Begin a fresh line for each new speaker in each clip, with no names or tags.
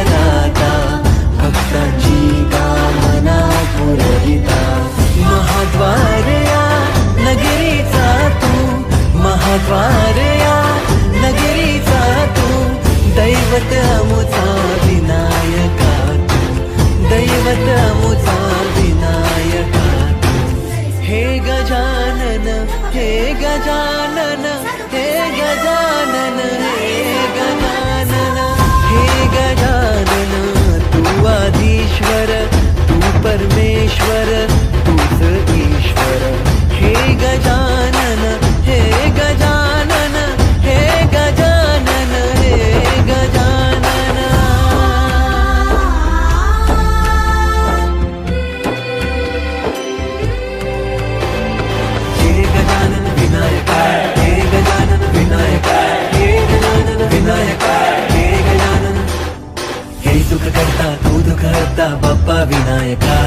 दाता, भक्तांची कामना पुरविता. महाद्वार या नगरीचा तू, महाद्वार या नगरीचा तू, दैवत अमुचा विनायका तू, दैवत अमुचा विनायका तू. हे गजानन, हे गजानन, हे गजानन, हे गजानन, हे गजानन. तू आधीश्वर, तू परमेश्वर, तूच ईश्वर. हे गजानन, हे गजानन, हे गजानन, हे गजानन. हे गजानन विनायका, हे गजानन विनायका, हे गजानन विनायका, हे गजानन. हे सुख करता तू दुःख हरता बाप्पा विनायका.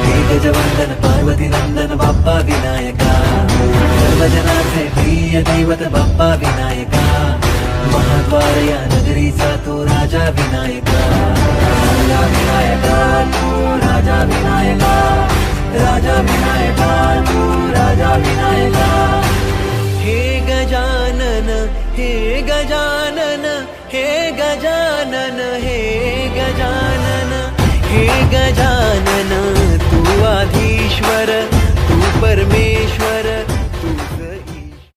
हे गजवंदन पार्वती नंदन बाप्पा विनायका. सर्वजनांचे प्रिय दैवत बाप्पा विनायका. महाद्वार या नगरीचा तो राजा विनायका. राजा विनायका तू राजा विनायका, राजा विनायका तू राजा विनायका. हे गजानन, हे गजानन, हे गजानन, हे गजानन, हे गजानन. तू आधीश्वर,